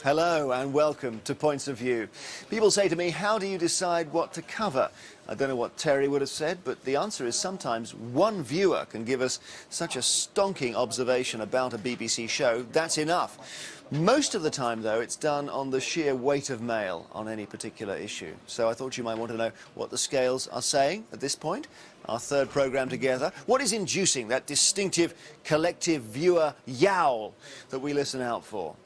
Hello and welcome to Points of View. People say to me, how do you decide what to cover? I don't know what Terry would have said, but the answer is sometimes one viewer can give us such a stonking observation about a BBC show, that's enough. Most of the time, though, it's done on the sheer weight of mail on any particular issue. So I thought you might want to know what the scales are saying at this point. Our third programme together. What is inducing that distinctive collective viewer yowl that we listen out for?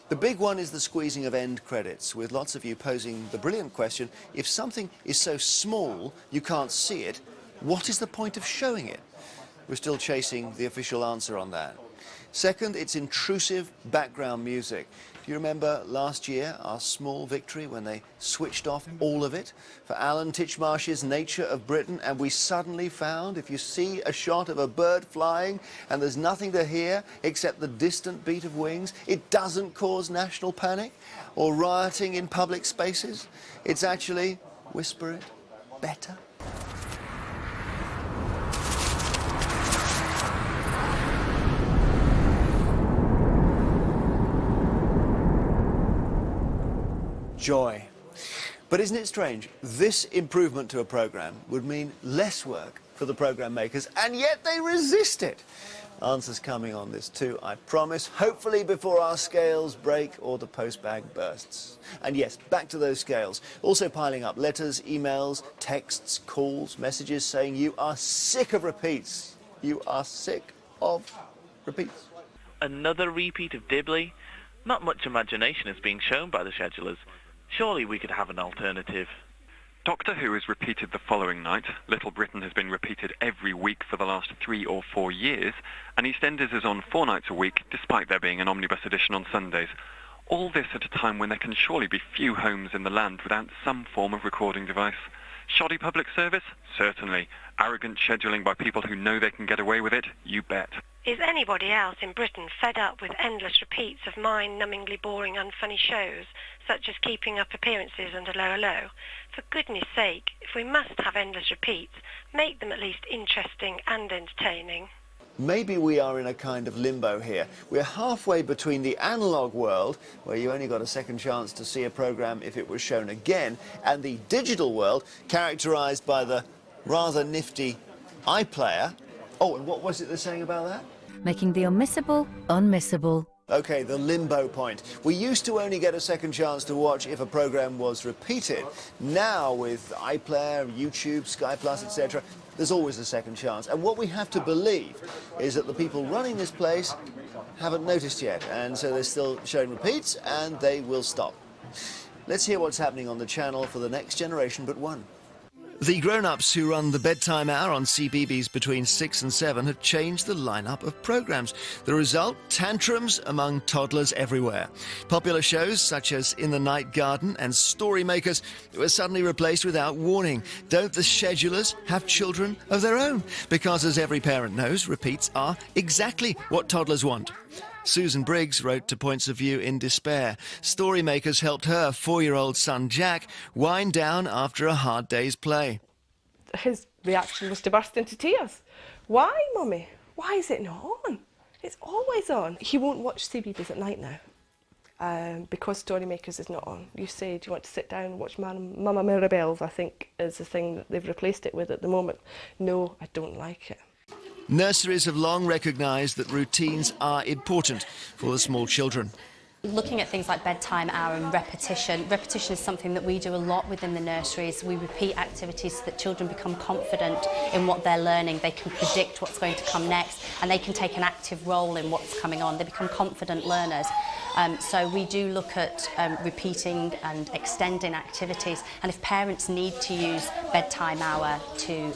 The big one is the squeezing of end credits, with lots of you posing the brilliant question, if something is so small you can't see it, what is the point of showing it? We're still chasing the official answer on that. Second, it's intrusive background music. Do you remember last year, our small victory when they switched off all of it for Alan Titchmarsh's Nature of Britain, and we suddenly found if you see a shot of a bird flying and there's nothing to hear except the distant beat of wings, it doesn't cause national panic or rioting in public spaces. It's actually, whisper it, better. Joy. But isn't it strange? This improvement to a programme would mean less work for the programme makers, and yet they resist it. Answers coming on this too, I promise, hopefully before our scales break or the postbag bursts. And yes, back to those scales. Also piling up letters, emails, texts, calls, messages saying you are sick of repeats. You are sick of repeats. Another repeat of Dibley? Not much imagination is being shown by the schedulers. Surely we could have an alternative. Doctor Who is repeated the following night, Little Britain has been repeated every week for the last 3 or 4 years, and EastEnders is on 4 nights a week, despite there being an omnibus edition on Sundays. All this at a time when there can surely be few homes in the land without some form of recording device. Shoddy public service? Certainly. Arrogant scheduling by people who know they can get away with it? You bet. Is anybody else in Britain fed up with endless repeats of mind-numbingly boring, unfunny shows, such as Keeping Up Appearances and Hello Hello? For goodness sake, if we must have endless repeats, make them at least interesting and entertaining. Maybe we are in a kind of limbo here. We're halfway between the analogue world, where you only got a second chance to see a programme if it was shown again, and the digital world, characterised by the rather nifty iPlayer. Oh, and what was it they're saying about that? Making the unmissable unmissable. OK, the limbo point. We used to only get a second chance to watch if a programme was repeated. Now, with iPlayer, YouTube, Sky Plus, etc., there's always a second chance. And what we have to believe is that the people running this place haven't noticed yet, and so they're still showing repeats, and they will stop. Let's hear what's happening on the channel for the next generation but one. The grown-ups who run the bedtime hour on CBBS between 6 and 7 have changed the lineup of programmes. The result? Tantrums among toddlers everywhere. Popular shows such as In the Night Garden and Story Makers were suddenly replaced without warning. Don't the schedulers have children of their own? Because, as every parent knows, repeats are exactly what toddlers want. Susan Briggs wrote to Points of View in despair. Story Makers helped her 4-year-old son Jack wind down after a hard day's play. His reaction was to burst into tears. Why, Mummy? Why is it not on? It's always on. He won't watch CBBS at night now because Story Makers is not on. You say, do you want to sit down and watch Mama Mirabelle's, I think, is the thing that they've replaced it with at the moment. No, I don't like it. Nurseries have long recognised that routines are important for the small children. Looking at things like bedtime hour and repetition. Repetition is something that we do a lot within the nurseries. We repeat activities so that children become confident in what they're learning. They can predict what's going to come next and they can take an active role in what's coming on. They become confident learners. So we do look at repeating and extending activities, and if parents need to use bedtime hour to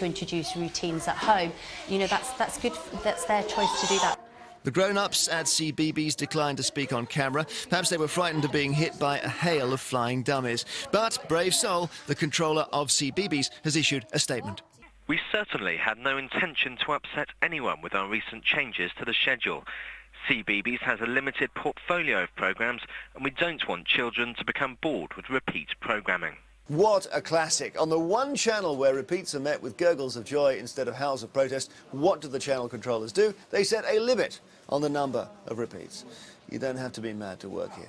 introduce routines at home, you know, that's good. That's their choice to do that. The grown-ups at CBBS declined to speak on camera. Perhaps they were frightened of being hit by a hail of flying dummies. But, brave soul, the controller of CBBS has issued a statement. We certainly had no intention to upset anyone with our recent changes to the schedule. CBBS has a limited portfolio of programmes, and we don't want children to become bored with repeat programming. What a classic. On the one channel where repeats are met with gurgles of joy instead of howls of protest, what do the channel controllers do? They set a limit on the number of repeats. You don't have to be mad to work here.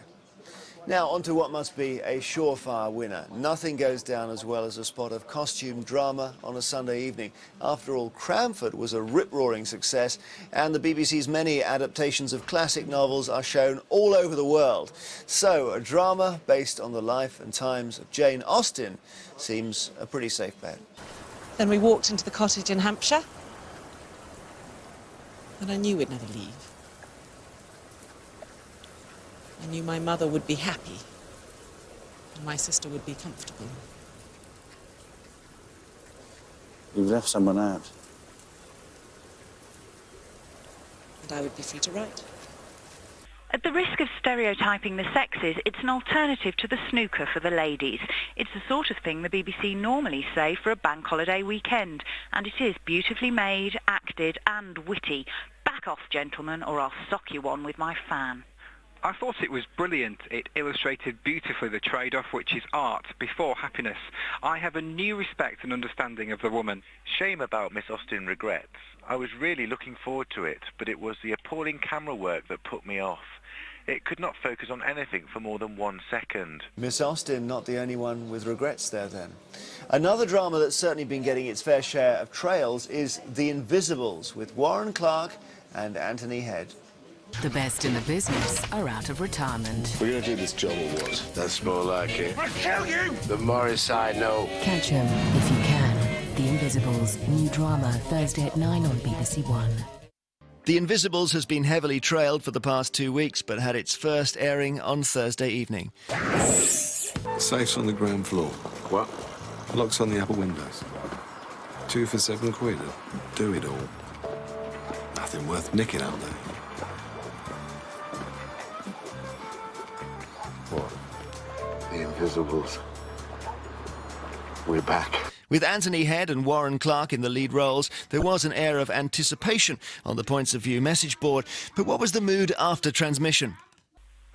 Now, on to what must be a surefire winner. Nothing goes down as well as a spot of costume drama on a Sunday evening. After all, Cranford was a rip-roaring success, and the BBC's many adaptations of classic novels are shown all over the world. So, a drama based on the life and times of Jane Austen seems a pretty safe bet. Then we walked into the cottage in Hampshire, and I knew we'd never leave. I knew my mother would be happy, and my sister would be comfortable. You've left someone out. And I would be free to write. At the risk of stereotyping the sexes, it's an alternative to the snooker for the ladies. It's the sort of thing the BBC normally say for a bank holiday weekend, and it is beautifully made, acted and witty. Back off, gentlemen, or I'll sock you one with my fan. I thought it was brilliant. It illustrated beautifully the trade-off, which is art before happiness. I have a new respect and understanding of the woman. Shame about Miss Austen regrets. I was really looking forward to it, but it was the appalling camera work that put me off. It could not focus on anything for more than 1 second. Miss Austen, not the only one with regrets there then. Another drama that's certainly been getting its fair share of trails is The Invisibles, with Warren Clarke and Anthony Head. The best in the business are out of retirement. We're going to do this job or what? That's more like it. I'll kill you! The Morris I know. Catch 'em if you can. The Invisibles, new drama, Thursday at 9 on BBC One. The Invisibles has been heavily trailed for the past 2 weeks, but had its first airing on Thursday evening. Safes on the ground floor. What? Locks on the upper windows. 2 for £7. Do it all. Nothing worth nicking out there. What? The Invisibles. We're back. With Anthony Head and Warren Clarke in the lead roles, there was an air of anticipation on the Points of View message board. But what was the mood after transmission?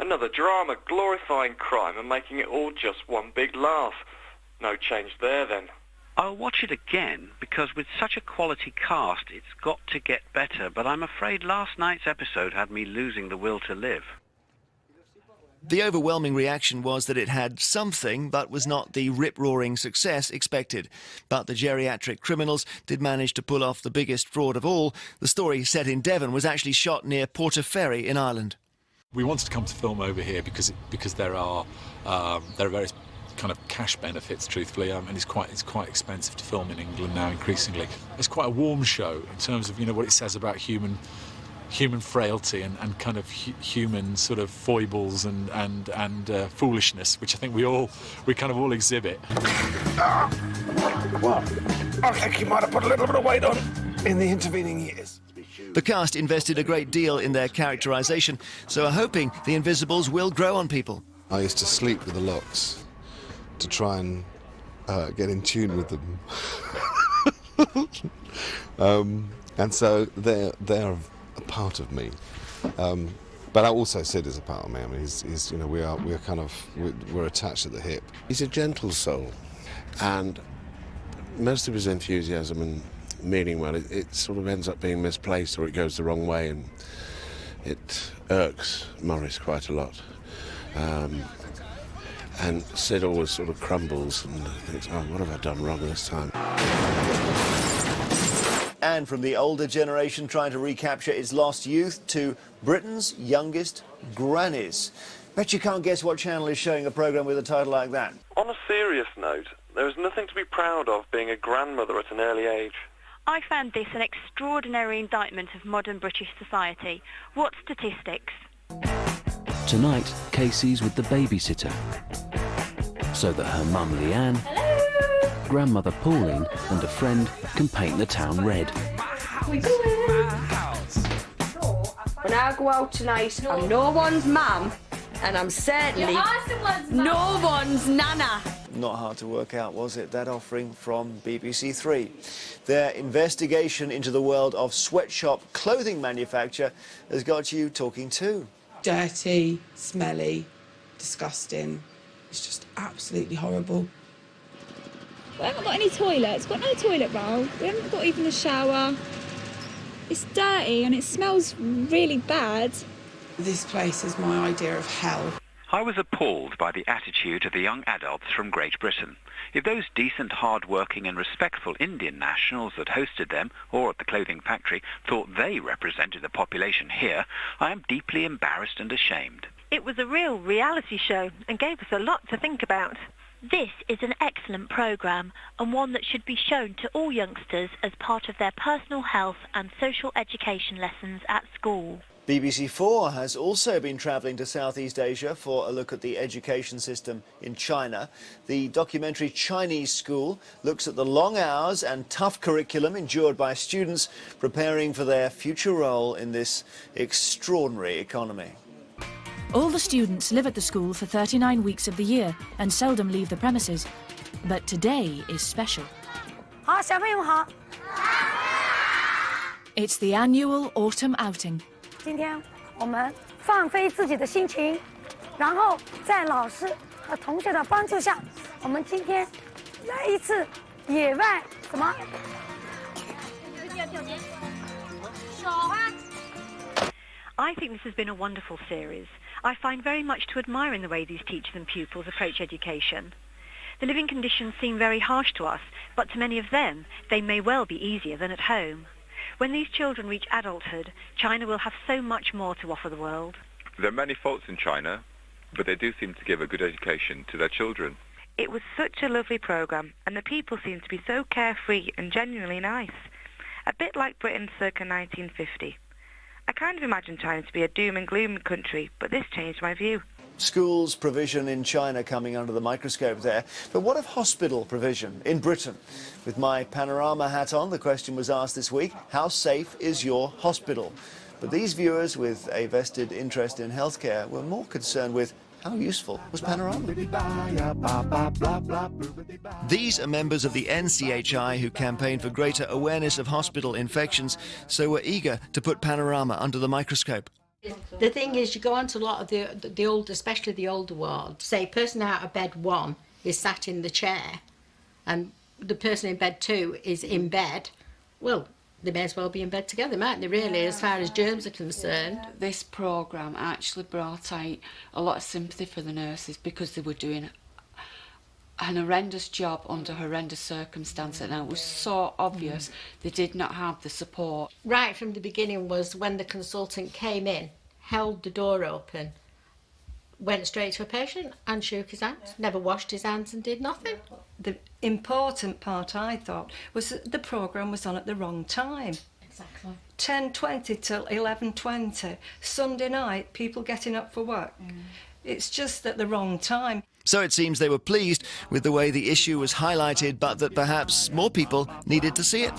Another drama glorifying crime and making it all just one big laugh. No change there then. I'll watch it again because with such a quality cast it's got to get better, but I'm afraid last night's episode had me losing the will to live. The overwhelming reaction was that it had something, but was not the rip-roaring success expected. But the geriatric criminals did manage to pull off the biggest fraud of all. The story, set in Devon, was actually shot near Portaferry in Ireland. We wanted to come to film over here because there are various kind of cash benefits, truthfully, and it's quite expensive to film in England now increasingly. It's quite a warm show in terms of what it says about human frailty and kind of human sort of foibles and foolishness, which I think we kind of all exhibit. Well, I think you might have put a little bit of weight on in the intervening years. The cast invested a great deal in their characterisation, so are hoping the Invisibles will grow on people. I used to sleep with the locks to try and get in tune with them. And so they're a part of me, but I also Sid is a part of me. I mean, he's we're attached at the hip. He's a gentle soul, and most of his enthusiasm and meaning well, it sort of ends up being misplaced, or it goes the wrong way, and it irks Morris quite a lot. And Sid always sort of crumbles and thinks, oh, what have I done wrong this time? And from the older generation trying to recapture its lost youth to Britain's youngest grannies. Bet you can't guess what channel is showing a programme with a title like that. On a serious note, there is nothing to be proud of being a grandmother at an early age. I found this an extraordinary indictment of modern British society. What statistics? Tonight, Casey's with the babysitter, so that her mum Leanne, grandmother Pauline and a friend can paint the town red. When I go out tonight, I'm no one's mum, and I'm certainly no one's nana. Not hard to work out, was it? That offering from BBC Three. Their investigation into the world of sweatshop clothing manufacture has got you talking too. Dirty, smelly, disgusting. It's just absolutely horrible. We haven't got any toilets. Got no toilet roll. We haven't got even a shower. It's dirty and it smells really bad. This place is my idea of hell. I was appalled by the attitude of the young adults from Great Britain. If those decent, hard-working and respectful Indian nationals that hosted them, or at the clothing factory, thought they represented the population here, I am deeply embarrassed and ashamed. It was a real reality show and gave us a lot to think about. This is an excellent programme and one that should be shown to all youngsters as part of their personal health and social education lessons at school. BBC 4 has also been travelling to Southeast Asia for a look at the education system in China. The documentary Chinese School looks at the long hours and tough curriculum endured by students preparing for their future role in this extraordinary economy. All the students live at the school for 39 weeks of the year and seldom leave the premises. But today is special. It's the annual autumn outing. 今天我们放飞自己的心情，然后在老师和同学的帮助下，我们今天来一次野外什么？ I think this has been a wonderful series. I find very much to admire in the way these teachers and pupils approach education. The living conditions seem very harsh to us, but to many of them, they may well be easier than at home. When these children reach adulthood, China will have so much more to offer the world. There are many faults in China, but they do seem to give a good education to their children. It was such a lovely programme, and the people seemed to be so carefree and genuinely nice. A bit like Britain circa 1950. I kind of imagined China to be a doom and gloom country, but this changed my view. Schools provision in China coming under the microscope there. But what of hospital provision in Britain? With my Panorama hat on, the question was asked this week, how safe is your hospital? But these viewers with a vested interest in healthcare were more concerned with how useful was Panorama? These are members of the NCHI who campaigned for greater awareness of hospital infections, so were eager to put Panorama under the microscope. The thing is, you go on to a lot of the old, especially the older wards. Say, person out of bed 1 is sat in the chair, and the person in bed 2 is in bed. Well, they may as well be in bed together, mightn't they, really, as far as germs are concerned? This programme actually brought out a lot of sympathy for the nurses because they were doing an horrendous job under horrendous circumstances, and it was so obvious they did not have the support. Right from the beginning was when the consultant came in, held the door open, went straight to a patient and shook his hands, never washed his hands and did nothing. The important part, I thought, was that the programme was on at the wrong time. Exactly. 10:20 till 11:20, Sunday night, people getting up for work. It's just at the wrong time. So it seems they were pleased with the way the issue was highlighted, but that perhaps more people needed to see it.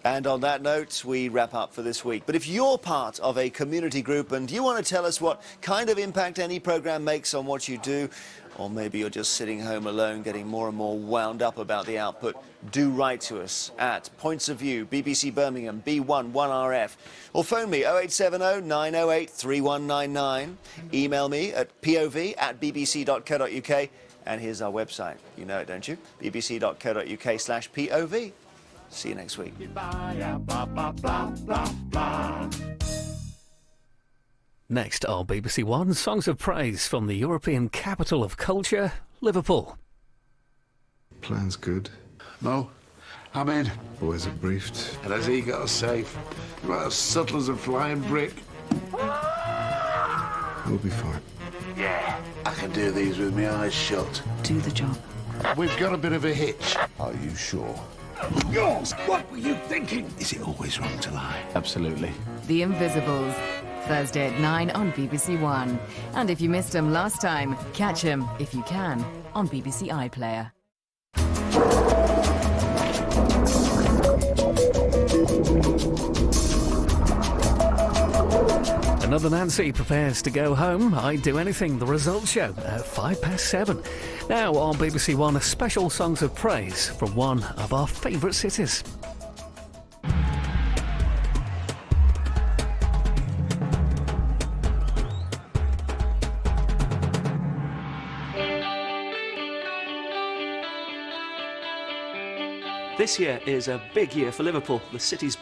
And on that note, we wrap up for this week. But if you're part of a community group and you want to tell us what kind of impact any programme makes on what you do, or maybe you're just sitting home alone getting more and more wound up about the output, do write to us at Points of View, BBC Birmingham, B1 1RF, or phone me 0870 908 3199, email me at pov@bbc.co.uk, and here's our website. You know it, don't you? bbc.co.uk/POV. See you next week. Next are BBC One songs of praise from the European capital of culture, Liverpool. Plan's good. No, I'm in. Boys are briefed. And has he got us safe? About as subtle as a flying brick. We'll be fine. Yeah, I can do these with my eyes shut. Do the job. We've got a bit of a hitch. Are you sure? Yours! What were you thinking? Is it always wrong to lie? Absolutely. The Invisibles. Thursday at 9 on BBC One. And if you missed them last time, catch them, if you can, on BBC iPlayer. Another Nancy prepares to go home. I'd Do Anything, the results show at 7:05. Now on BBC One, a special songs of praise from one of our favourite cities. This year is a big year for Liverpool. The city's